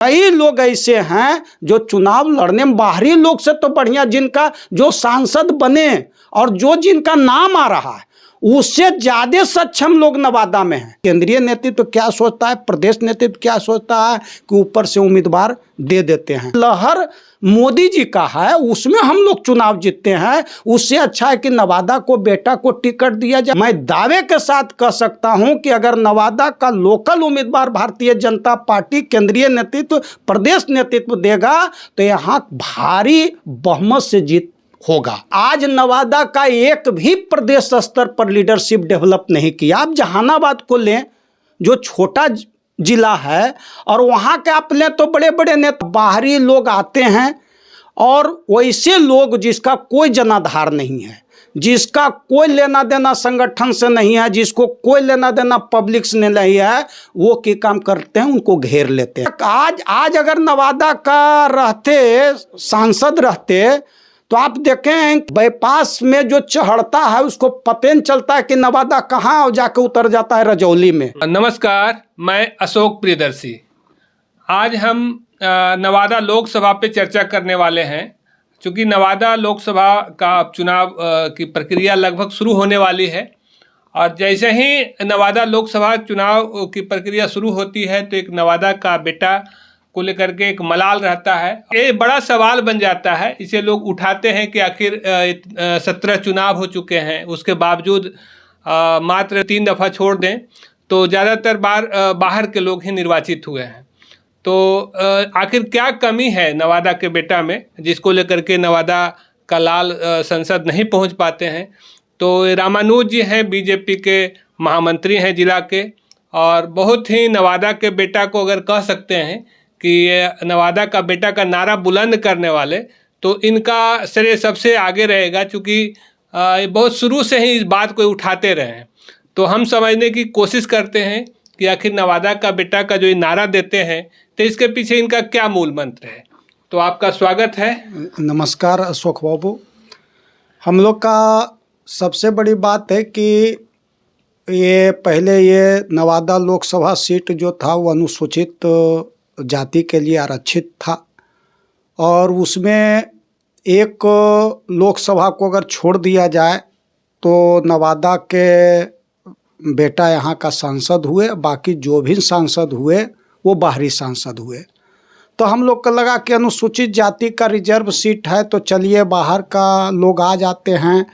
कई लोग ऐसे हैं जो चुनाव लड़ने में बाहरी लोग से तो बढ़िया, जिनका जो सांसद बने और जो जिनका नाम आ रहा है उससे ज्यादा सक्षम लोग नवादा में हैं। केंद्रीय नेतृत्व क्या सोचता है, प्रदेश नेतृत्व क्या सोचता है कि ऊपर से उम्मीदवार दे देते हैं। लहर मोदी जी का है, उसमें हम लोग चुनाव जीतते हैं। उससे अच्छा है कि नवादा को बेटा को टिकट दिया जाए। मैं दावे के साथ कह सकता हूं कि अगर नवादा का लोकल उम्मीदवार भारतीय जनता पार्टी केंद्रीय नेतृत्व प्रदेश नेतृत्व देगा तो यहाँ भारी बहुमत से जीत होगा। आज नवादा का एक भी प्रदेश स्तर पर लीडरशिप डेवलप नहीं किया। आप जहानाबाद को लें जो छोटा जिला है और वहाँ के आप लें तो बड़े बड़े नेता बाहरी लोग आते हैं और वैसे लोग जिसका कोई जनाधार नहीं है, जिसका कोई लेना देना संगठन से नहीं है, जिसको कोई लेना देना पब्लिक से नहीं है, वो क्या काम करते हैं, उनको घेर लेते हैं। आज अगर नवादा का रहते सांसद रहते तो आप देखें बाईपास में जो चढ़ता है उसको पता नहीं चलता है कि नवादा कहाँ और जाके उतर जाता है रजौली में। नमस्कार, मैं अशोक प्रियदर्शी। आज हम नवादा लोकसभा पे चर्चा करने वाले हैं। चूँकि नवादा लोकसभा का चुनाव की प्रक्रिया लगभग शुरू होने वाली है और जैसे ही नवादा लोकसभा चुनाव की प्रक्रिया शुरू होती है तो एक नवादा का बेटा को लेकर के एक मलाल रहता है। ये बड़ा सवाल बन जाता है। इसे लोग उठाते हैं कि आखिर 17 चुनाव हो चुके हैं, उसके बावजूद मात्र 3 दफ़ा छोड़ दें तो ज़्यादातर बार बाहर के लोग ही निर्वाचित हुए हैं। तो आखिर क्या कमी है नवादा के बेटा में जिसको लेकर के नवादा का लाल संसद नहीं पहुंच पाते हैं। तो रामानुज जी हैं, बीजेपी के महामंत्री हैं जिला के, और बहुत ही नवादा के बेटा को अगर कह सकते हैं कि नवादा का बेटा का नारा बुलंद करने वाले, तो इनका श्रेय सबसे आगे रहेगा। चूँकि बहुत शुरू से ही इस बात को उठाते रहे हैं। तो हम समझने की कोशिश करते हैं कि आखिर नवादा का बेटा का जो ये नारा देते हैं तो इसके पीछे इनका क्या मूल मंत्र है। तो आपका स्वागत है। नमस्कार अशोक बाबू। हम लोग का सबसे बड़ी बात है कि ये पहले ये नवादा लोकसभा सीट जो था वो अनुसूचित जाति के लिए आरक्षित था और उसमें एक लोकसभा को अगर छोड़ दिया जाए तो नवादा के बेटा यहाँ का सांसद हुए, बाकी जो भी सांसद हुए वो बाहरी सांसद हुए। तो हम लोग को लगा कि अनुसूचित जाति का रिजर्व सीट है तो चलिए बाहर का लोग आ जाते हैं,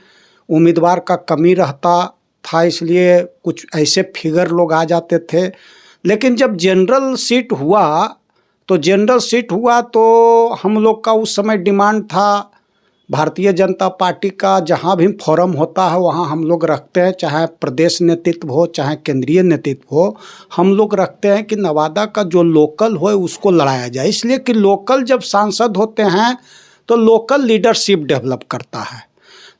उम्मीदवार का कमी रहता था इसलिए कुछ ऐसे फिगर लोग आ जाते थे। लेकिन जब जनरल सीट हुआ तो हम लोग का उस समय डिमांड था भारतीय जनता पार्टी का, जहाँ भी फोरम होता है वहाँ हम लोग रखते हैं, चाहे प्रदेश नेतृत्व हो चाहे केंद्रीय नेतृत्व हो, हम लोग रखते हैं कि नवादा का जो लोकल हो उसको लड़ाया जाए। इसलिए कि लोकल जब सांसद होते हैं तो लोकल लीडरशिप डेवलप करता है।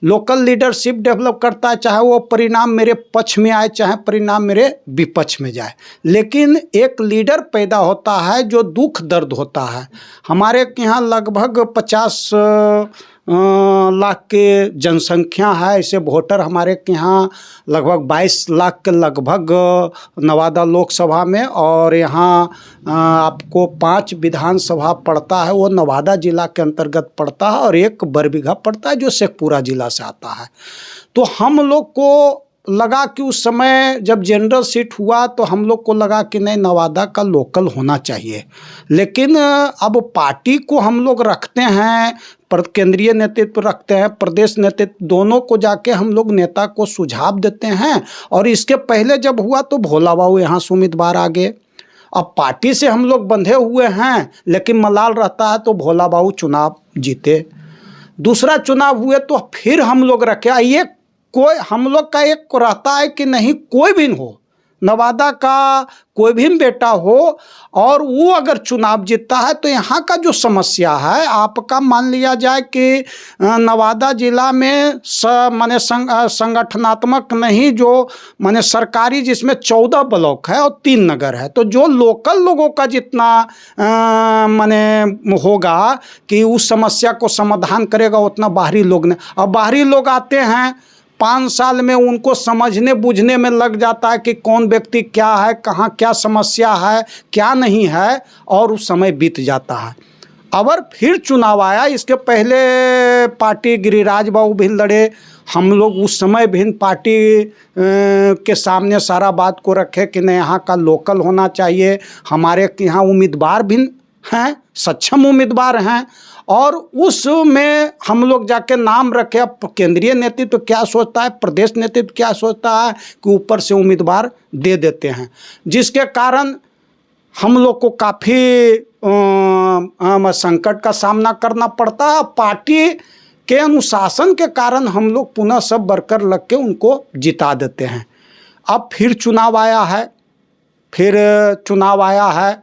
लोकल लीडरशिप डेवलप करता है, चाहे वो परिणाम मेरे पक्ष में आए चाहे परिणाम मेरे विपक्ष में जाए, लेकिन एक लीडर पैदा होता है जो दुख दर्द होता है। हमारे यहाँ लगभग 50 लाख के जनसंख्या है, ऐसे वोटर हमारे यहाँ लगभग 22 लाख के लगभग नवादा लोकसभा में, और यहाँ आपको 5 विधानसभा पड़ता है, वो नवादा जिला के अंतर्गत पड़ता है, और 1 बरबीघा पड़ता है जो शेखपुरा जिला से आता है। तो हम लोग को लगा कि उस समय जब जनरल सीट हुआ तो हम लोग को लगा कि नहीं, नवादा का लोकल होना चाहिए। लेकिन अब पार्टी को हम लोग रखते हैं, केंद्रीय नेतृत्व रखते हैं, प्रदेश नेतृत्व, दोनों को जाके हम लोग नेता को सुझाव देते हैं। और इसके पहले जब हुआ तो भोला बाबू यहाँ से उम्मीदवार आ गए। अब पार्टी से हम लोग बंधे हुए हैं लेकिन मलाल रहता है तो भोला बाबू चुनाव जीते। दूसरा चुनाव हुए तो फिर हम लोग रखे। ये कोई हम लोग का एक रहता है कि नहीं, कोई भी हो, नवादा का कोई भी बेटा हो और वो अगर चुनाव जीतता है तो यहाँ का जो समस्या है, आपका मान लिया जाए कि नवादा जिला में माने संगठनात्मक नहीं, जो माने सरकारी, जिसमें 14 ब्लॉक है और 3 नगर है, तो जो लोकल लोगों का जितना माने होगा कि उस समस्या को समाधान करेगा उतना बाहरी लोग ने। अब बाहरी लोग आते हैं, 5 साल में उनको समझने बूझने में लग जाता है कि कौन व्यक्ति क्या है, कहाँ क्या समस्या है, क्या नहीं है, और उस समय बीत जाता है। अबर फिर चुनाव आया। इसके पहले पार्टी गिरिराज बाबू भी लड़े, हम लोग उस समय भी पार्टी के सामने सारा बात को रखे कि नहीं, यहाँ का लोकल होना चाहिए, हमारे यहाँ उम्मीदवार भी हैं, सक्षम उम्मीदवार हैं, और उसमें हम लोग जाके नाम रखे। अब केंद्रीय नेतृत्व क्या सोचता है, प्रदेश नेतृत्व क्या सोचता है कि ऊपर से उम्मीदवार दे देते हैं, जिसके कारण हम लोग को काफ़ी संकट का सामना करना पड़ता है। पार्टी के अनुशासन के कारण हम लोग पुनः सब वर्कर लग के उनको जिता देते हैं। अब फिर चुनाव आया है,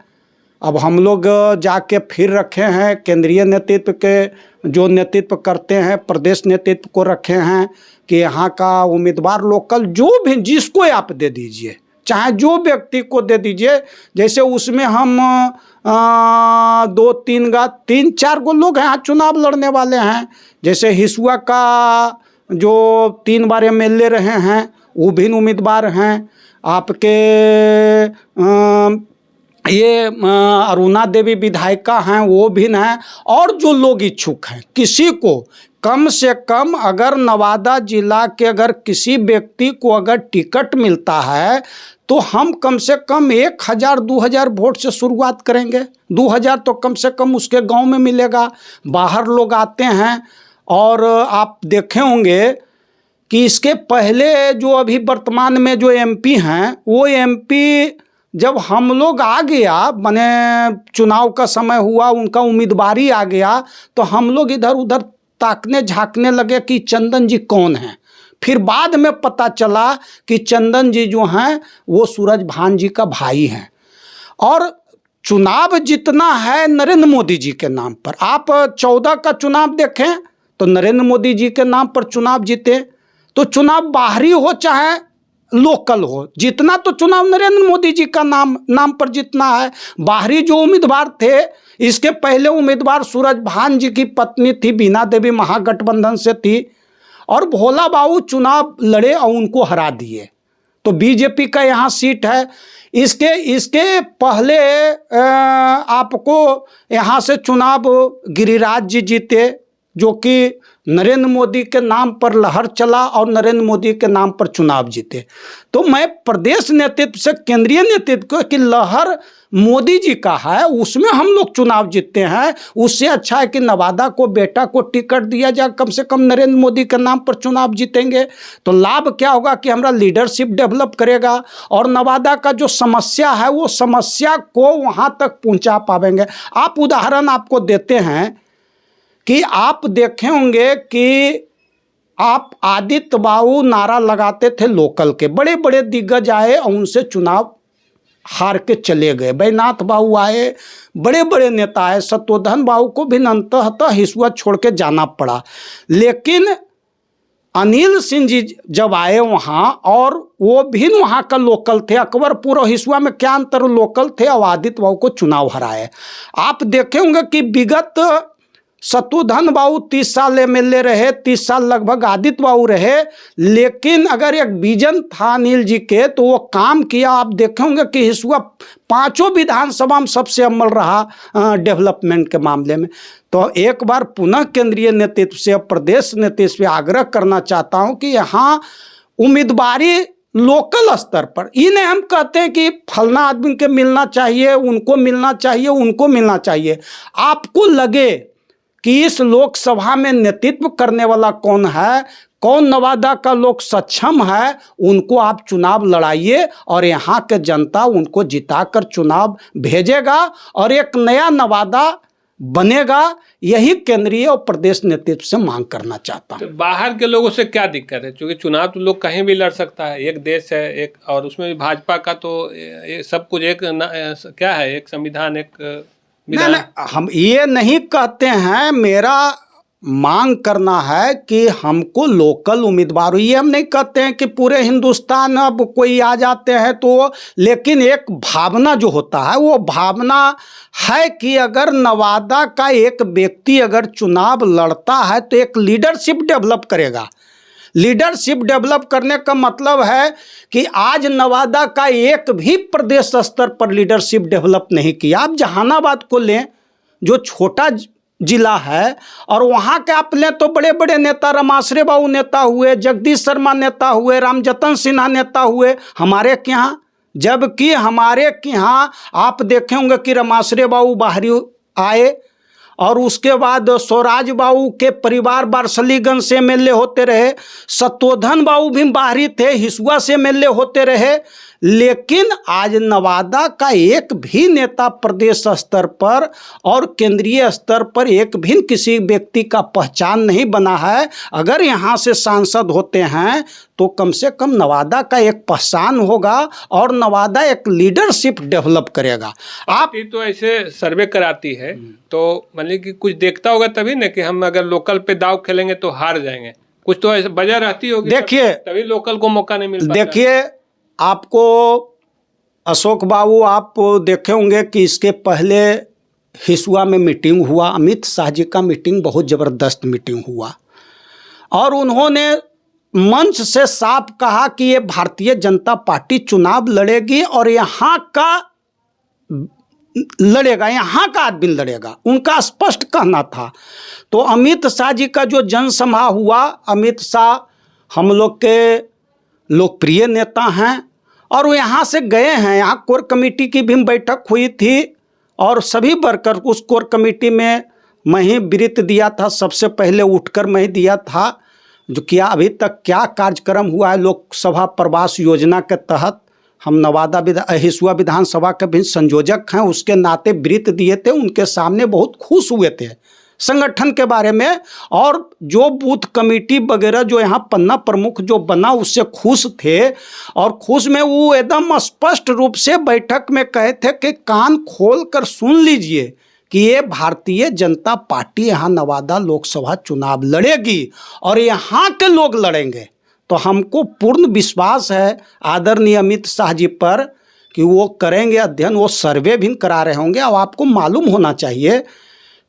अब हम लोग जाके फिर रखे हैं केंद्रीय नेतृत्व के, जो नेतृत्व करते हैं प्रदेश नेतृत्व को रखे हैं कि यहाँ का उम्मीदवार लोकल जो भी, जिसको आप दे दीजिए, चाहे जो व्यक्ति को दे दीजिए। जैसे उसमें हम 3-4 गो लोग यहाँ चुनाव लड़ने वाले हैं। जैसे हिसुआ का जो 3 बार MLA रहे हैं वो भी उम्मीदवार हैं। आपके ये अरुणा देवी विधायिका हैं वो भी हैं, और जो लोग इच्छुक हैं, किसी को कम से कम अगर नवादा जिला के अगर किसी व्यक्ति को अगर टिकट मिलता है तो हम कम से कम 1000-2000 वोट से शुरुआत करेंगे। 2000 तो कम से कम उसके गांव में मिलेगा। बाहर लोग आते हैं, और आप देखे होंगे कि इसके पहले जो अभी वर्तमान में जो MP हैं, वो MP जब हम लोग आ गया, माने चुनाव का समय हुआ, उनका उम्मीदवारी आ गया, तो हम लोग इधर उधर ताकने झांकने लगे कि चंदन जी कौन हैं। फिर बाद में पता चला कि चंदन जी जो हैं वो सूरज भान जी का भाई हैं। और चुनाव जितना है नरेंद्र मोदी जी के नाम पर। आप 14 का चुनाव देखें तो नरेंद्र मोदी जी के नाम पर चुनाव जीते। तो चुनाव बाहरी हो चाहे लोकल हो, जितना तो चुनाव नरेंद्र मोदी जी का नाम पर जितना है। बाहरी जो उम्मीदवार थे, इसके पहले उम्मीदवार सूरज भान जी की पत्नी थी बीना देवी, महागठबंधन से थी, और भोला बाबू चुनाव लड़े और उनको हरा दिए। तो बीजेपी का यहाँ सीट है। इसके पहले आपको यहाँ से चुनाव गिरिराज जी जीते, जो कि नरेंद्र मोदी के नाम पर लहर चला और नरेंद्र मोदी के नाम पर चुनाव जीते। तो मैं प्रदेश नेतृत्व से केंद्रीय नेतृत्व की लहर मोदी जी का है, उसमें हम लोग चुनाव जीतते हैं। उससे अच्छा है कि नवादा को बेटा को टिकट दिया जाए, कम से कम नरेंद्र मोदी के नाम पर चुनाव जीतेंगे तो लाभ क्या होगा कि हमारा लीडरशिप डेवलप करेगा, और नवादा का जो समस्या है वो समस्या को वहाँ तक पहुँचा पाएंगे। आप उदाहरण आपको देते हैं कि आप देखे होंगे कि आप आदित्य बाबू नारा लगाते थे लोकल के, बड़े बड़े दिग्गज आए और उनसे चुनाव हार के चले गए। बैनाथ बाबू आए, बड़े बड़े नेता आए, सत्योधन बाबू को भी अंततः हिसुआ छोड़ के जाना पड़ा। लेकिन अनिल सिंह जी जब आए वहाँ, और वो भी वहाँ का लोकल थे, अकबरपुर और हिसुआ में क्या अंतर, लोकल थे, और आदित्य बाबू को चुनाव हराए। आप देखे होंगे कि विगत सत्योधन बाबू 30 साल MLA रहे, 30 साल लगभग आदित्य बाबू रहे, लेकिन अगर एक विजन था अनिल जी के तो वो काम किया। आप देखे होंगे कि हिसुआ 5 विधानसभा में सबसे अव्वल रहा डेवलपमेंट के मामले में। तो एक बार पुनः केंद्रीय नेतृत्व से, प्रदेश नेतृत्व से आग्रह करना चाहता हूँ कि यहाँ उम्मीदवारी लोकल स्तर पर, इन्हें हम कहते हैं कि फलना आदमी के मिलना चाहिए, उनको मिलना चाहिए, उनको मिलना चाहिए। आपको लगे कि इस लोकसभा में नेतृत्व करने वाला कौन है, कौन नवादा का लोग सक्षम है, उनको आप चुनाव लड़ाइए, और यहाँ के जनता उनको जिताकर चुनाव भेजेगा और एक नया नवादा बनेगा। यही केंद्रीय और प्रदेश नेतृत्व से मांग करना चाहता हूँ। तो बाहर के लोगों से क्या दिक्कत है? क्योंकि चुनाव तो लोग कहीं भी लड़ सकता है, एक देश है, एक, और उसमें भी भाजपा का तो सब कुछ एक क्या है, एक संविधान, एक नहीं, हम ये नहीं कहते हैं, मेरा मांग करना है कि हमको लोकल उम्मीदवार, ये हम नहीं कहते हैं कि पूरे हिंदुस्तान अब कोई आ जाते हैं तो, लेकिन एक भावना जो होता है वो भावना है कि अगर नवादा का एक व्यक्ति अगर चुनाव लड़ता है तो एक लीडरशिप डेवलप करेगा। लीडरशिप डेवलप करने का मतलब है कि आज नवादा का एक भी प्रदेश स्तर पर लीडरशिप डेवलप नहीं किया। आप जहानाबाद को लें, जो छोटा जिला है, और वहाँ के आप लें तो बड़े बड़े नेता, रमाश्रे बाबू नेता हुए, जगदीश शर्मा नेता हुए, रामजतन सिन्हा नेता हुए हमारे के यहाँ। जबकि हमारे के यहाँ आप देखे होंगे कि रमाश्रे बाबू बाहरी आए, और उसके बाद स्वराज बाबू के परिवार बारसलीगंज से एमएलए होते रहे, सत्योधन बाबू भी बाहरी थे, हिसुआ से एमएलए होते रहे। लेकिन आज नवादा का एक भी नेता प्रदेश स्तर पर और केंद्रीय स्तर पर एक भी किसी व्यक्ति का पहचान नहीं बना है। अगर यहाँ से सांसद होते हैं तो कम से कम नवादा का एक पहचान होगा और नवादा एक लीडरशिप डेवलप करेगा। आप तो ऐसे सर्वे कराती है तो मतलब कि कुछ देखता होगा तभी ना कि हम अगर लोकल पे दाव खेलेंगे तो हार जाएंगे, कुछ तो ऐसे वजह रहती होगी। देखिए, तभी लोकल को मौका नहीं मिल पाता। देखिए, आपको अशोक बाबू आप देखे होंगे कि इसके पहले हिसुआ में मीटिंग हुआ, अमित शाह जी का मीटिंग, बहुत ज़बरदस्त मीटिंग हुआ, और उन्होंने मंच से साफ कहा कि ये भारतीय जनता पार्टी चुनाव लड़ेगी और यहाँ का लड़ेगा, यहाँ का आदमी लड़ेगा, उनका स्पष्ट कहना था। तो अमित शाह जी का जो जनसभा हुआ, अमित शाह हम लोग के लोकप्रिय नेता हैं और वो यहाँ से गए हैं। यहाँ कोर कमेटी की भी बैठक हुई थी और सभी वर्कर, उस कोर कमेटी में मैं ही वृत्त दिया था, सबसे पहले उठकर मैं ही दिया था। जो किया अभी तक क्या कार्यक्रम हुआ है लोकसभा प्रवास योजना के तहत, हम नवादा हिसुआ विधानसभा के भी संयोजक हैं, उसके नाते वृत्त दिए थे, उनके सामने बहुत खुश हुए थे संगठन के बारे में। और जो बूथ कमेटी वगैरह जो यहाँ पन्ना प्रमुख जो बना उससे खुश थे, और खुश में वो एकदम स्पष्ट रूप से बैठक में कहे थे कि कान खोल कर सुन लीजिए कि ये भारतीय जनता पार्टी यहाँ नवादा लोकसभा चुनाव लड़ेगी और यहाँ के लोग लड़ेंगे। तो हमको पूर्ण विश्वास है आदरणीय अमित शाह जी पर कि वो करेंगे अध्ययन, वो सर्वे भी करा रहे होंगे। और आपको मालूम होना चाहिए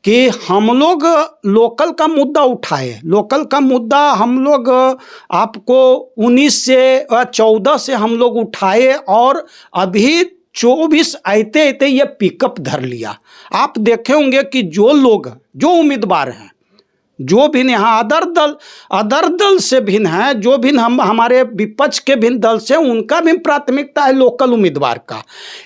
कि हम लोग लोकल का मुद्दा उठाए, लोकल का मुद्दा हम लोग आपको 19 से 14 से हम लोग उठाए और अभी 24 आते आते ये पिकअप धर लिया। आप देखे होंगे कि जो लोग, जो उम्मीदवार हैं, जो भी यहाँ अदर दल से भिन्न हैं, जो भी हम हमारे विपक्ष के भिन्न दल से, उनका भी प्राथमिकता है लोकल उम्मीदवार का।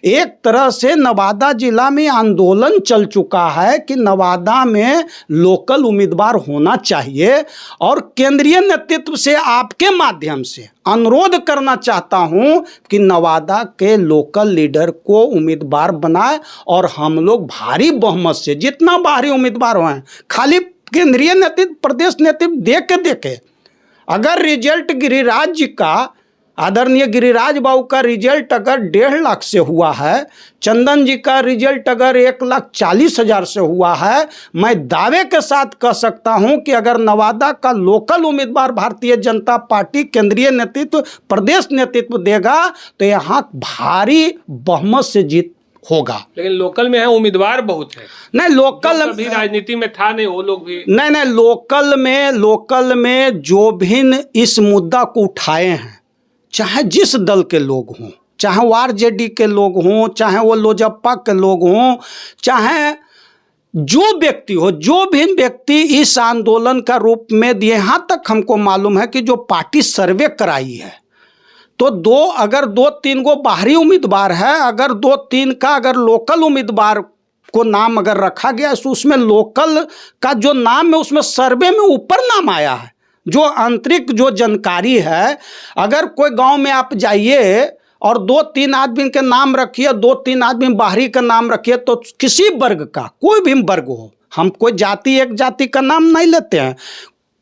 एक तरह से नवादा जिला में आंदोलन चल चुका है कि नवादा में लोकल उम्मीदवार होना चाहिए। और केंद्रीय नेतृत्व से आपके माध्यम से अनुरोध करना चाहता हूं कि नवादा के लोकल लीडर को उम्मीदवार बनाए और हम लोग भारी बहुमत से, जितना बाहरी उम्मीदवार हुए, खाली केंद्रीय नेतृत्व, प्रदेश नेतृत्व देखे अगर रिजल्ट गिरिराज जी का, आदरणीय गिरिराज बाबू का रिजल्ट अगर 1.5 लाख से हुआ है, चंदन जी का रिजल्ट अगर 1,40,000 से हुआ है, मैं दावे के साथ कह सकता हूं कि अगर नवादा का लोकल उम्मीदवार भारतीय जनता पार्टी केंद्रीय नेतृत्व, प्रदेश नेतृत्व देगा तो यहाँ भारी बहुमत से जीत होगा। लेकिन लोकल में है उम्मीदवार बहुत है। नहीं, लोकल कभी राजनीति में था नहीं, वो लोग भी नहीं, लोकल में जो भी इस मुद्दा को उठाए हैं, चाहे जिस दल के लोग हों, चाहे वो आरजेडी के लोग हों, चाहे वो लोजपा के लोग हों, चाहे जो व्यक्ति हो, जो भी व्यक्ति इस आंदोलन का रूप में दिए, यहाँ तक हमको मालूम है कि जो पार्टी सर्वे कराई है तो अगर 2-3 गो बाहरी उम्मीदवार है, अगर 2-3 का अगर लोकल उम्मीदवार को नाम अगर रखा गया तो उसमें लोकल का जो नाम है उसमें सर्वे में ऊपर नाम आया है। जो आंतरिक जो जानकारी है, अगर कोई गांव में आप जाइए और 2-3 आदमी के नाम रखिए, 2-3 आदमी बाहरी का नाम रखिए, तो किसी वर्ग का, कोई भी वर्ग हो, हम कोई जाति, एक जाति का नाम नहीं लेते हैं,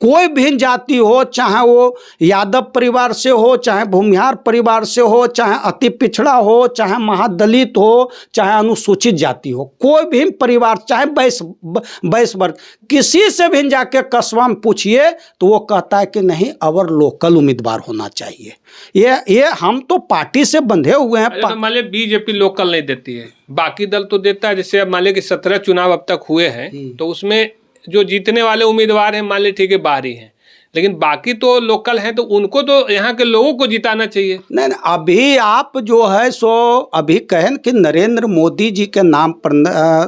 कोई भी जाति हो, चाहे वो यादव परिवार से हो, चाहे भूमिहार परिवार से हो, चाहे अति पिछड़ा हो, चाहे महादलित हो, चाहे अनुसूचित जाति हो, कोई भी परिवार, चाहे वैश्य वर्ग, किसी से भी जाके कस्बा में पूछिए तो वो कहता है कि नहीं, अवर लोकल उम्मीदवार होना चाहिए। ये हम तो पार्टी से बंधे हुए हैं। तो मान लीजिए बीजेपी लोकल नहीं देती है, बाकी दल तो देता है। जैसे अब मान लीजिए कि 17 चुनाव अब तक हुए हैं, तो उसमें जो जीतने वाले उम्मीदवार हैं मान लीजिए ठीक है बाहरी हैं, लेकिन बाकी तो लोकल हैं, तो उनको तो यहाँ के लोगों को जिताना चाहिए। नहीं नहीं, अभी आप जो है सो अभी कहें कि नरेंद्र मोदी जी के नाम पर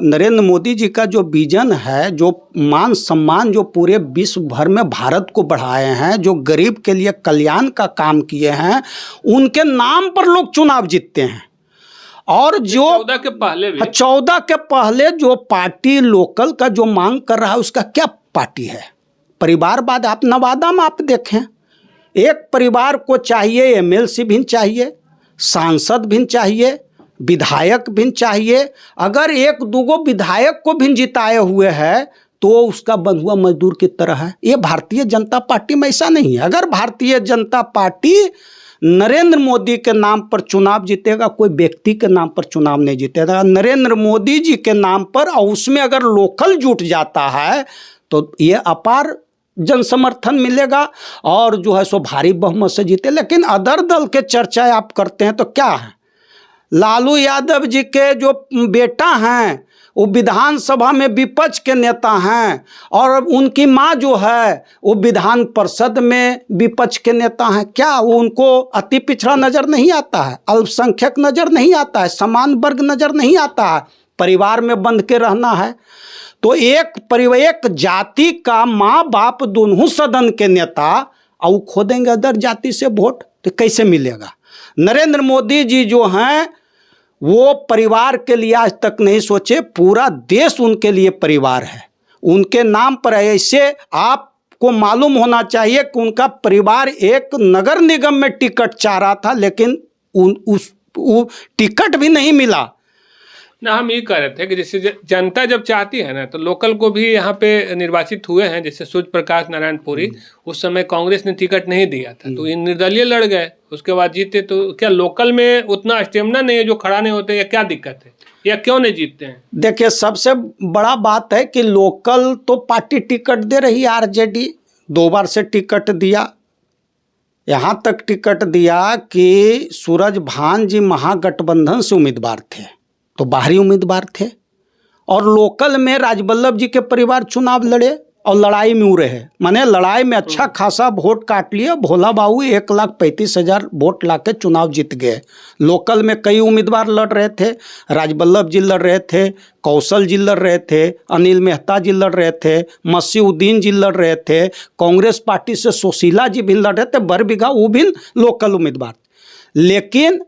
नरेंद्र मोदी जी का जो विजन है, जो मान सम्मान जो पूरे विश्व भर में भारत को बढ़ाए हैं, जो गरीब के लिए कल्याण का काम किए हैं, उनके नाम पर लोग चुनाव जीतते हैं। और जो 14 के पहले भी 14 के पहले जो पार्टी लोकल का जो मांग कर रहा है, उसका क्या पार्टी है? परिवारवाद। आप नवादा में आप देखें, एक परिवार को चाहिए एमएलसी भी चाहिए, सांसद भी चाहिए, विधायक भी चाहिए। अगर एक दूगो विधायक को भी जिताए हुए है तो उसका बंधुआ मजदूर की तरह है। ये भारतीय जनता पार्टी में ऐसा नहीं है। अगर भारतीय जनता पार्टी नरेंद्र मोदी के नाम पर चुनाव जीतेगा, कोई व्यक्ति के नाम पर चुनाव नहीं जीतेगा, नरेंद्र मोदी जी के नाम पर, और उसमें अगर लोकल जुट जाता है तो ये अपार जन समर्थन मिलेगा और जो है सो भारी बहुमत से जीते। लेकिन अदर दल के चर्चा आप करते हैं तो क्या है? लालू यादव जी के जो बेटा हैं वो विधानसभा में विपक्ष के नेता हैं, और उनकी माँ जो है वो विधान परिषद में विपक्ष के नेता हैं। क्या वो उनको अति पिछड़ा नज़र नहीं आता है? अल्पसंख्यक नज़र नहीं आता है? समान वर्ग नज़र नहीं आता है? परिवार में बंध के रहना है तो एक जाति का माँ बाप दोनों सदन के नेता और खो देंगे अदर जाति से वोट, तो कैसे मिलेगा? नरेंद्र मोदी जी जो हैं वो परिवार के लिए आज तक नहीं सोचे, पूरा देश उनके लिए परिवार है, उनके नाम पर है। ऐसे आपको मालूम होना चाहिए कि उनका परिवार एक नगर निगम में टिकट चाह रहा था, लेकिन वो टिकट भी नहीं मिला ना। हम ये कह रहे थे कि जैसे जनता जब चाहती है ना, तो लोकल को भी यहाँ पे निर्वाचित हुए हैं, जैसे सूर्य प्रकाश नारायणपुरी, उस समय कांग्रेस ने टिकट नहीं दिया था तो ये निर्दलीय लड़ गए, उसके बाद जीते। तो क्या लोकल में उतना स्टेमिना नहीं है जो खड़ा नहीं होते, या क्या दिक्कत है, या क्यों नहीं जीतते हैं? देखिए, सबसे बड़ा बात है कि लोकल तो पार्टी टिकट दे रही है। आरजेडी 2 बार से टिकट दिया, यहाँ तक टिकट दिया कि सूरजभान जी महागठबंधन से उम्मीदवार थे, तो बाहरी उम्मीदवार थे, और लोकल में राजबल्लभ जी के परिवार चुनाव लड़े और लड़ाई में उड़े हैं। माने लड़ाई में अच्छा खासा वोट काट लिया। भोला बाबू 1,35,000 वोट लाके चुनाव जीत गए। लोकल में कई उम्मीदवार लड़ रहे थे, राजबल्लभ जी लड़ रहे थे, कौशल जी लड़ रहे थे, अनिल मेहता जी लड़ रहे थे, मसीउद्दीन जी लड़ रहे थे, कांग्रेस पार्टी से सुशीला जी भी लड़ रहे थे, बरबीघा वो भी लोकल उम्मीदवार। लेकिन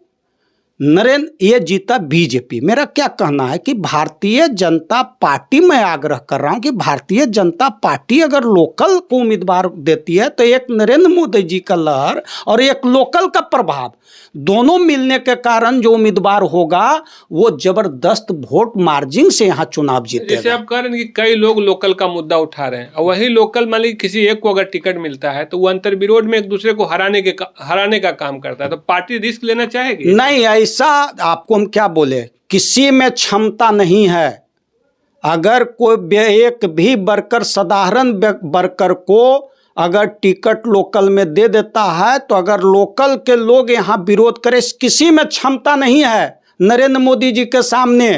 ये जीता बीजेपी। मेरा क्या कहना है कि भारतीय जनता पार्टी, मैं आग्रह कर रहा हूं कि भारतीय जनता पार्टी अगर लोकल को उम्मीदवार देती है तो एक नरेंद्र मोदी जी का लहर और एक लोकल का प्रभाव दोनों मिलने के कारण जो उम्मीदवार होगा वो जबरदस्त वोट मार्जिन से यहाँ चुनाव जीतेगा। जैसे आप कह रहे हैं कि कई लोग लोकल का मुद्दा उठा रहे हैं, और वही लोकल मान लीजिए किसी एक को अगर टिकट मिलता है तो वो अंतर विरोध में एक दूसरे को हराने का काम करता है, तो पार्टी रिस्क लेना चाहेगी? नहीं, ऐसा आपको हम क्या बोले, किसी में क्षमता नहीं है। अगर कोई एक भी वर्कर, साधारण वर्कर को अगर टिकट लोकल में दे देता है तो अगर लोकल के लोग यहाँ विरोध करें, किसी में क्षमता नहीं है नरेंद्र मोदी जी के सामने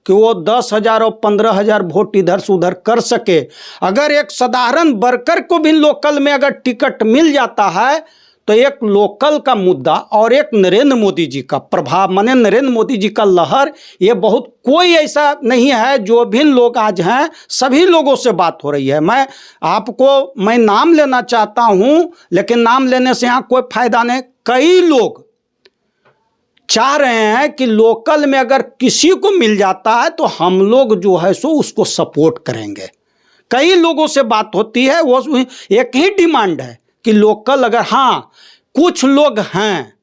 कि वो 10,000 और 15,000 वोट इधर से उधर कर सके। अगर एक साधारण वर्कर को भी लोकल में अगर टिकट मिल जाता है तो एक लोकल का मुद्दा और एक नरेंद्र मोदी जी का प्रभाव, माने नरेंद्र मोदी जी का लहर, ये बहुत, कोई ऐसा नहीं है। जो भी लोग आज हैं सभी लोगों से बात हो रही है। मैं नाम लेना चाहता हूं, लेकिन नाम लेने से यहाँ कोई फायदा नहीं। कई लोग चाह रहे हैं कि लोकल में अगर किसी को मिल जाता है तो हम लोग जो है सो उसको सपोर्ट करेंगे। कई लोगों से बात होती है, वो एक ही डिमांड है कि लोकल अगर, हाँ कुछ लोग हैं,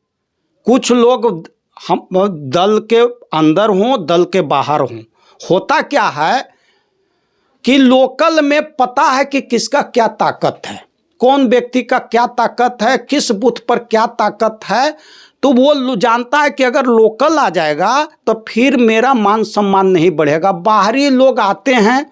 कुछ लोग हम दल के अंदर हों दल के बाहर हों, होता क्या है कि लोकल में पता है कि किसका क्या ताकत है, कौन व्यक्ति का क्या ताकत है, किस बूथ पर क्या ताकत है, तो वो जानता है कि अगर लोकल आ जाएगा तो फिर मेरा मान सम्मान नहीं बढ़ेगा। बाहरी लोग आते हैं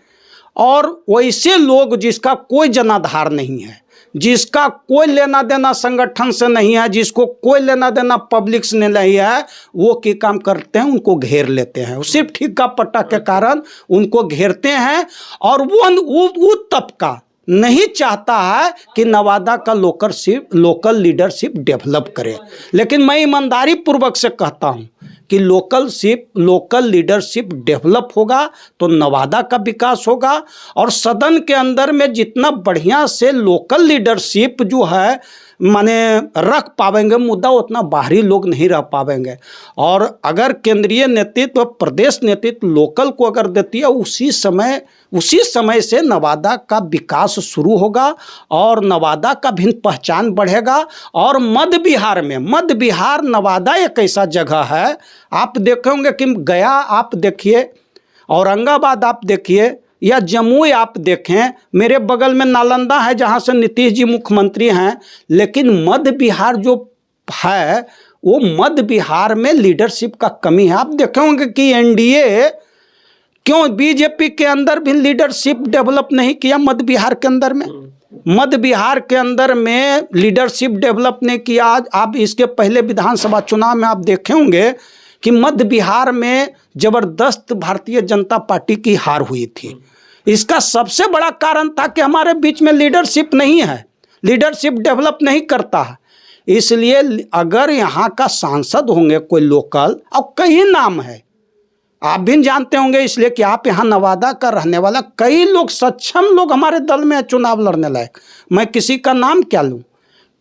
और वैसे लोग जिसका कोई जनाधार नहीं है, जिसका कोई लेना देना संगठन से नहीं है, जिसको कोई लेना देना पब्लिक से नहीं है, वो क्या काम करते हैं, उनको घेर लेते हैं। सिर्फ ठिक्का पट्टा के कारण उनको घेरते हैं। और वो तबका नहीं चाहता है कि नवादा का लोकल लीडरशिप डेवलप करे। लेकिन मैं ईमानदारी पूर्वक से कहता हूं कि लोकल लीडरशिप डेवलप होगा तो नवादा का विकास होगा, और सदन के अंदर में जितना बढ़िया से लोकल लीडरशिप जो है माने रख पावेंगे मुद्दा, उतना बाहरी लोग नहीं रह पावेंगे। और अगर केंद्रीय नेतृत्व प्रदेश नेतृत्व लोकल को अगर देती है, उसी समय से नवादा का विकास शुरू होगा और नवादा का भी पहचान बढ़ेगा। और मध्य बिहार नवादा एक ऐसा जगह है, आप देखे होंगे कि गया आप देखिए, औरंगाबाद आप देखिए, या जमुई आप देखें, मेरे बगल में नालंदा है जहाँ से नीतीश जी मुख्यमंत्री हैं। लेकिन मध्य बिहार जो है वो मध्य बिहार में लीडरशिप का कमी है। आप देखे होंगे कि एनडीए क्यों बीजेपी के अंदर भी लीडरशिप डेवलप नहीं किया मध्य बिहार के अंदर में। मध्य बिहार के अंदर में लीडरशिप डेवलप नहीं किया। आज आप इसके पहले विधानसभा चुनाव में आप देखे होंगे कि मध्य बिहार में जबरदस्त भारतीय जनता पार्टी की हार हुई थी। इसका सबसे बड़ा कारण था कि हमारे बीच में लीडरशिप नहीं है, लीडरशिप डेवलप नहीं करता है। इसलिए अगर यहाँ का सांसद होंगे कोई लोकल, और कई नाम है आप भी जानते होंगे, इसलिए कि आप यहाँ नवादा का रहने वाला, कई लोग सक्षम लोग हमारे दल में चुनाव लड़ने लायक। मैं किसी का नाम क्या लूँ,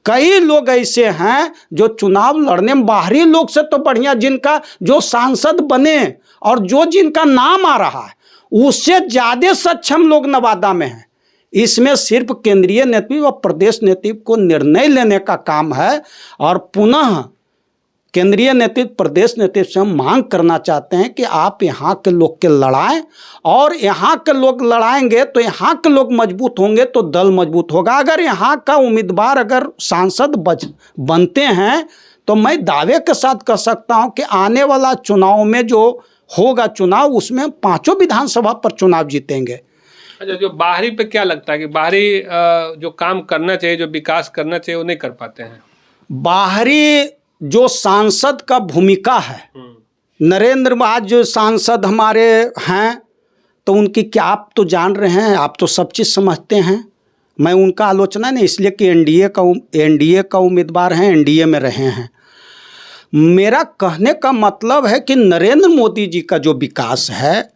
कई लोग ऐसे हैं जो चुनाव लड़ने में बाहरी लोग से तो बढ़िया, जिनका जो सांसद बने और जिनका नाम आ रहा है उससे ज़्यादा सक्षम लोग नवादा में हैं। इसमें सिर्फ केंद्रीय नेतृत्व और प्रदेश नेतृत्व को निर्णय लेने का काम है। और पुनः केंद्रीय नेतृत्व प्रदेश नेतृत्व से हम मांग करना चाहते हैं कि आप यहाँ के लोग के लड़ाएं, और यहाँ के लोग लड़ाएंगे तो यहाँ के लोग मजबूत होंगे तो दल मजबूत होगा। अगर यहाँ का उम्मीदवार अगर सांसद बनते हैं तो मैं दावे के साथ कह सकता हूँ कि आने वाला चुनाव में जो होगा चुनाव, उसमें पांचों विधानसभा पर चुनाव जीतेंगे। अच्छा, जो बाहरी पे क्या लगता है कि बाहरी जो काम करना चाहिए, जो विकास करना चाहिए, वो नहीं कर पाते हैं? बाहरी जो सांसद का भूमिका है, नरेंद्र आज सांसद हमारे हैं तो उनकी क्या आप तो जान रहे हैं, आप तो सब चीज़ समझते हैं। मैं उनका आलोचना नहीं, इसलिए कि एनडीए का उम्मीदवार हैं, एनडीए में रहे हैं। मेरा कहने का मतलब है कि नरेंद्र मोदी जी का जो विकास है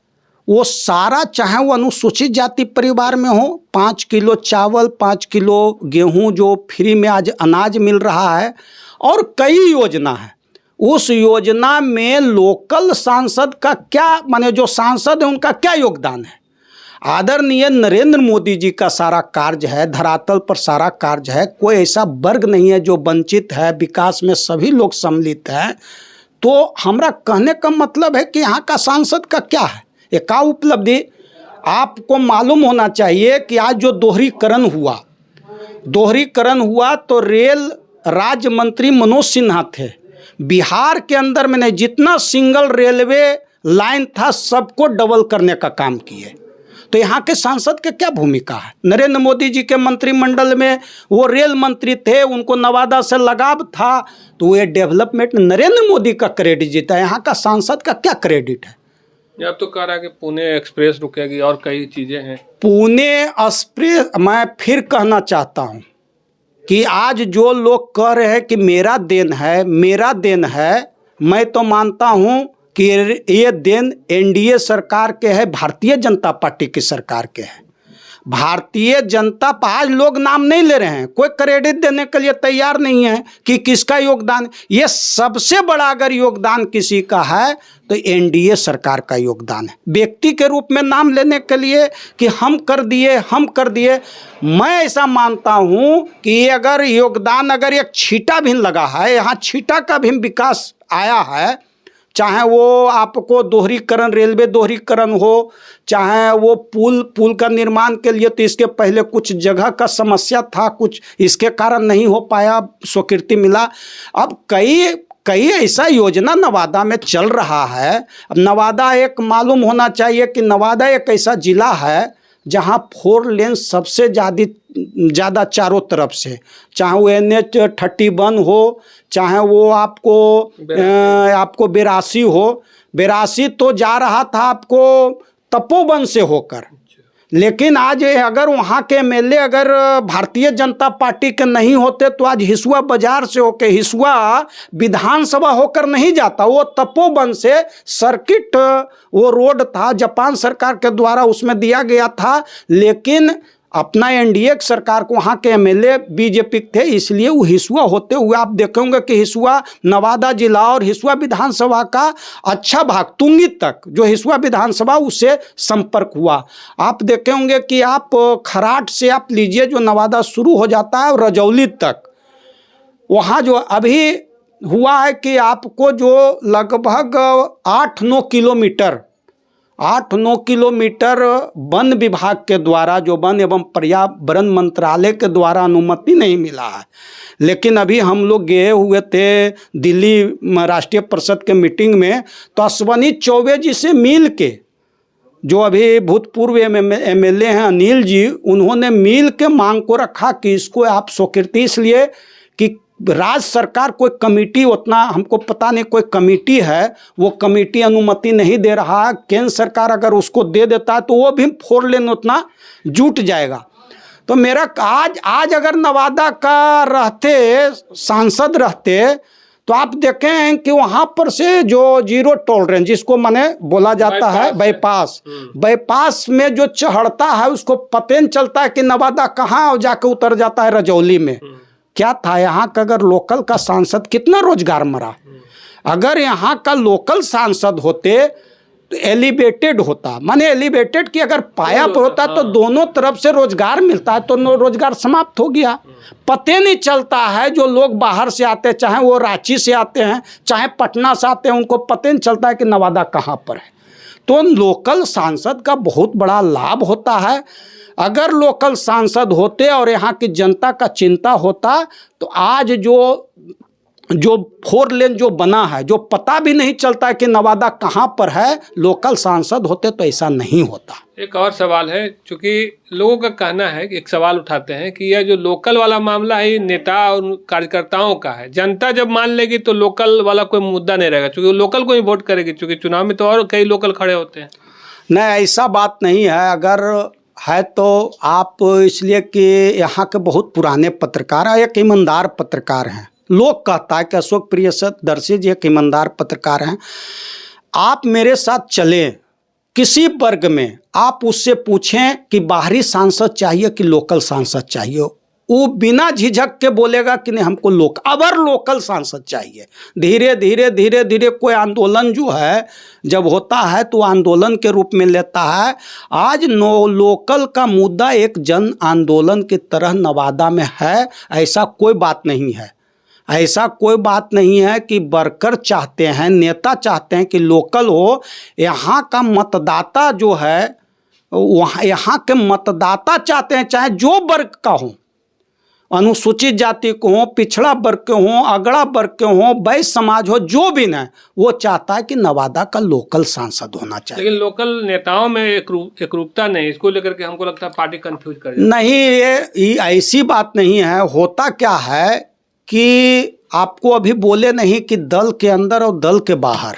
वो सारा, चाहे वो अनुसूचित जाति परिवार में हो, 5 किलो चावल 5 किलो गेहूं जो फ्री में आज अनाज मिल रहा है, और कई योजना है, उस योजना में लोकल सांसद का क्या माने, जो सांसद है उनका क्या योगदान है। आदरणीय नरेंद्र मोदी जी का सारा कार्य है, धरातल पर सारा कार्य है, कोई ऐसा वर्ग नहीं है जो वंचित है, विकास में सभी लोग सम्मिलित हैं। तो हमारा कहने का मतलब है कि यहाँ का सांसद का क्या है, एक उपलब्धि। आपको मालूम होना चाहिए कि आज जो दोहरीकरण हुआ तो रेल राज्य मंत्री मनोज सिन्हा थे। बिहार के अंदर में नहीं, जितना सिंगल रेलवे लाइन था सबको डबल करने का काम किए। तो यहाँ के सांसद के क्या भूमिका है। नरेंद्र मोदी जी के मंत्रिमंडल में वो रेल मंत्री थे, उनको नवादा से लगाव था, तो ये डेवलपमेंट नरेंद्र मोदी का क्रेडिट जीता है। यहाँ का सांसद का क्या क्रेडिट है। अब तो कह रहा है कि पुणे एक्सप्रेस रुकेगी और कई चीज़ें हैं। पुणे एक्सप्रेस, मैं फिर कहना चाहता हूँ कि आज जो लोग कह रहे हैं कि मेरा देन है, मैं तो मानता हूँ कि ये देन एनडीए सरकार के है, भारतीय जनता पार्टी की सरकार के है। भारतीय जनता आज लोग नाम नहीं ले रहे हैं, कोई क्रेडिट देने के लिए तैयार नहीं है कि किसका योगदान। ये सबसे बड़ा अगर योगदान किसी का है तो एनडीए सरकार का योगदान है। व्यक्ति के रूप में नाम लेने के लिए कि हम कर दिए, मैं ऐसा मानता हूँ कि अगर योगदान अगर एक छीटा भी लगा है, यहाँ छीटा का भी विकास आया है, चाहे वो आपको दोहरीकरण, रेलवे दोहरीकरण हो, चाहे वो पुल का निर्माण के लिए, तो इसके पहले कुछ जगह का समस्या था, कुछ इसके कारण नहीं हो पाया, स्वीकृति मिला। अब कई ऐसा योजना नवादा में चल रहा है। अब नवादा एक मालूम होना चाहिए कि नवादा एक ऐसा ज़िला है जहाँ 4 लेन सबसे ज़्यादा चारों तरफ से, चाहे वो NH-31 हो, चाहे वो आपको 82 हो। 82 तो जा रहा था आपको तपोवन से होकर, लेकिन आज अगर वहाँ के एमएलए अगर भारतीय जनता पार्टी के नहीं होते तो आज हिसुआ बाजार से होकर हिसुआ विधानसभा होकर नहीं जाता। वो तपोवन से सर्किट वो रोड था, जापान सरकार के द्वारा उसमें दिया गया था, लेकिन अपना एनडीए सरकार को वहाँ के एमएलए बीजेपी थे, इसलिए वो हिसुआ होते हुए आप देखेंगे कि हिसुआ नवादा जिला और हिसुआ विधानसभा का अच्छा भाग तुंगी तक जो हिसुआ विधानसभा उससे संपर्क हुआ। आप देखेंगे कि आप खराट से आप लीजिए जो नवादा शुरू हो जाता है और रजौली तक, वहाँ जो अभी हुआ है कि आपको जो लगभग 8-9 किलोमीटर वन विभाग के द्वारा, जो वन एवं पर्यावरण मंत्रालय के द्वारा अनुमति नहीं मिला है। लेकिन अभी हम लोग गए हुए थे दिल्ली राष्ट्रीय परिषद के मीटिंग में, तो अश्वनी चौबे जी से मिल के, जो अभी भूतपूर्व एमएलए हैं अनिल जी, उन्होंने मिल के मांग को रखा कि इसको आप स्वीकृति, इसलिए कि राज्य सरकार कोई कमेटी, उतना हमको पता नहीं कोई कमेटी है, वो कमेटी अनुमति नहीं दे रहा। केंद्र सरकार अगर उसको दे देता है तो वो भी 4 लेन उतना जुट जाएगा। तो मेरा आज अगर नवादा का सांसद रहते तो आप देखें कि वहाँ पर से जो जीरो टॉलरेंस जिसको माने बोला जाता है बाईपास में जो चढ़ता है उसको पता नहीं चलता है कि नवादा कहाँ जाके उतर जाता है रजौली में। क्या था यहाँ का अगर लोकल का सांसद कितना रोजगार मरा। अगर यहाँ का लोकल सांसद होते तो एलिवेटेड होता, माने एलिवेटेड की अगर पाया पर होता तो दोनों तरफ से रोजगार मिलता है, तो रोजगार समाप्त हो गया। पते नहीं चलता है जो लोग बाहर से आते हैं, चाहे वो रांची से आते हैं चाहे पटना से आते हैं, उनको पते नहीं चलता है कि नवादा कहाँ पर है। तो लोकल सांसद का बहुत बड़ा लाभ होता है। अगर लोकल सांसद होते और यहाँ की जनता का चिंता होता तो आज जो 4 लेन जो बना है, जो पता भी नहीं चलता है कि नवादा कहाँ पर है, लोकल सांसद होते तो ऐसा नहीं होता। एक और सवाल है, चूँकि लोगों का कहना है कि एक सवाल उठाते हैं कि यह जो लोकल वाला मामला है ये नेता और कार्यकर्ताओं का है, जनता जब मान लेगी तो लोकल वाला कोई मुद्दा नहीं रहेगा, चूँकि लोकल को ही वोट करेगी, चूँकि चुनाव में तो और कई लोकल खड़े होते हैं। नहीं, ऐसा बात नहीं है। अगर है तो आप, इसलिए कि यहाँ के बहुत पुराने पत्रकार हैं, एक ईमानदार पत्रकार हैं। लोग कहता है कि अशोक प्रियदर्शी जी एक ईमानदार पत्रकार हैं। आप मेरे साथ चलें किसी वर्ग में, आप उससे पूछें कि बाहरी सांसद चाहिए कि लोकल सांसद चाहिए, वो बिना झिझक के बोलेगा कि नहीं हमको लोकल सांसद चाहिए। धीरे धीरे कोई आंदोलन जो है जब होता है तो आंदोलन के रूप में लेता है। आज लोकल का मुद्दा एक जन आंदोलन की तरह नवादा में है। ऐसा कोई बात नहीं है, ऐसा कोई बात नहीं है कि वर्कर चाहते हैं, नेता चाहते हैं कि लोकल हो। यहाँ का मतदाता जो है, वहाँ यहाँ के मतदाता चाहते हैं चाहे जो वर्ग का हो, अनुसूचित जाति को हो, पिछड़ा वर्ग के हो, अगड़ा वर्ग के हो, वैश्य समाज हो, जो भी न, वो चाहता है कि नवादा का लोकल सांसद होना चाहिए। लेकिन लोकल नेताओं में एकरूपता नहीं, इसको लेकर के हमको लगता है पार्टी कंफ्यूज कर जाती है। नहीं, ये ऐसी बात नहीं है। होता क्या है कि आपको अभी बोले नहीं कि दल के अंदर और दल के बाहर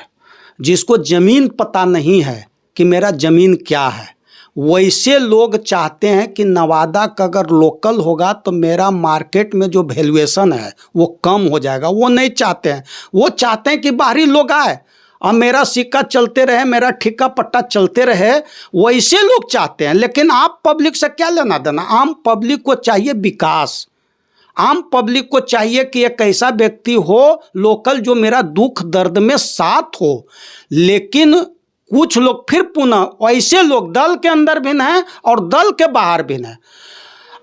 जिसको जमीन पता नहीं है कि मेरा जमीन क्या है, वैसे लोग चाहते हैं कि नवादा का अगर लोकल होगा तो मेरा मार्केट में जो वैल्यूएशन है वो कम हो जाएगा। वो नहीं चाहते हैं, वो चाहते हैं कि बाहरी लोग आए और मेरा सिक्का चलते रहे, मेरा ठिक्का पट्टा चलते रहे, वैसे लोग चाहते हैं। लेकिन आम पब्लिक से क्या लेना देना। आम पब्लिक को चाहिए विकास, आम पब्लिक को चाहिए कि एक ऐसा व्यक्ति हो लोकल जो मेरा दुख दर्द में साथ हो। लेकिन कुछ लोग फिर पुनः ऐसे लोग दल के अंदर भी हैं और दल के बाहर भी हैं,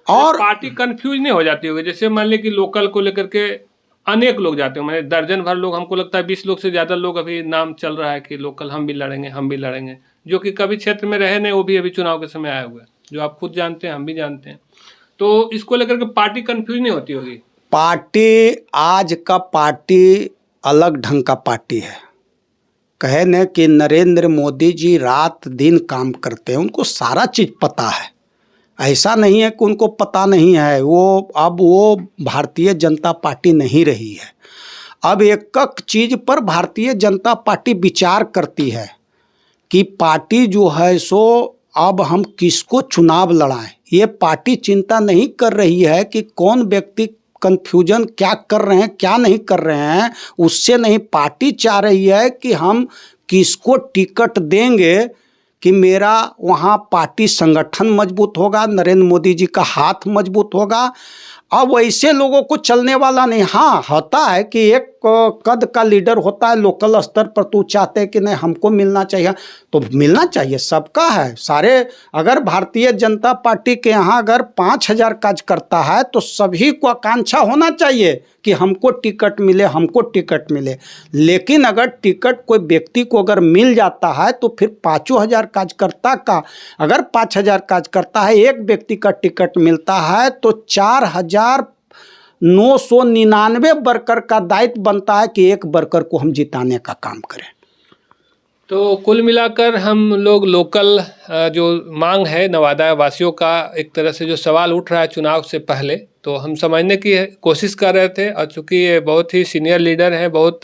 और पार्टी कंफ्यूज नहीं हो जाती होगी। जैसे मान ली कि लोकल को लेकर के अनेक लोग जाते हैं, मैंने दर्जन भर लोग, हमको लगता है 20 लोग से ज़्यादा लोग अभी नाम चल रहा है कि लोकल हम भी लड़ेंगे, जो कि कभी क्षेत्र में रहे नहीं, वो भी अभी चुनाव के समय आए हुए, जो आप खुद जानते हैं, हम भी जानते हैं। तो इसको लेकर के पार्टी कंफ्यूज नहीं होती होगी। पार्टी, आज का पार्टी अलग ढंग का पार्टी है। कहे न कि नरेंद्र मोदी जी रात दिन काम करते हैं, उनको सारा चीज़ पता है। ऐसा नहीं है कि उनको पता नहीं है। अब वो भारतीय जनता पार्टी नहीं रही है। अब एक एक चीज़ पर भारतीय जनता पार्टी विचार करती है कि पार्टी जो है सो अब हम किसको चुनाव लड़ाएं। ये पार्टी चिंता नहीं कर रही है कि कौन व्यक्ति कन्फ्यूजन क्या कर रहे हैं क्या नहीं कर रहे हैं, उससे नहीं। पार्टी चाह रही है कि हम किसको टिकट देंगे कि मेरा वहाँ पार्टी संगठन मजबूत होगा, नरेंद्र मोदी जी का हाथ मजबूत होगा। अब वैसे लोगों को चलने वाला नहीं। हाँ, होता है कि एक कद का लीडर होता है लोकल स्तर पर, तो चाहते हैं कि नहीं हमको मिलना चाहिए, तो मिलना चाहिए, सबका है सारे। अगर भारतीय जनता पार्टी के यहाँ अगर 5,000 कार्यकर्ता है तो सभी को आकांक्षा होना चाहिए कि हमको टिकट मिले, हमको टिकट मिले। लेकिन अगर टिकट कोई व्यक्ति को अगर मिल जाता है तो फिर 5,000 कार्यकर्ता का, अगर 5,000 कार्यकर्ता है, एक व्यक्ति का टिकट मिलता है तो 4,999 वर्कर का दायित्व बनता है कि एक वर्कर को हम जिताने का काम करें। तो कुल मिलाकर हम लोग लोकल जो मांग है नवादा वासियों का, एक तरह से जो सवाल उठ रहा है चुनाव से पहले, तो हम समझने की कोशिश कर रहे थे। और चूँकि ये बहुत ही सीनियर लीडर हैं, बहुत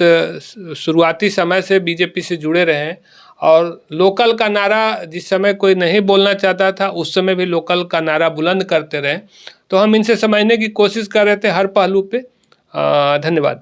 शुरुआती समय से बीजेपी से जुड़े रहे हैं, और लोकल का नारा जिस समय कोई नहीं बोलना चाहता था उस समय भी लोकल का नारा बुलंद करते रहे। तो हम इनसे समझने की कोशिश कर रहे थे हर पहलू पे। धन्यवाद।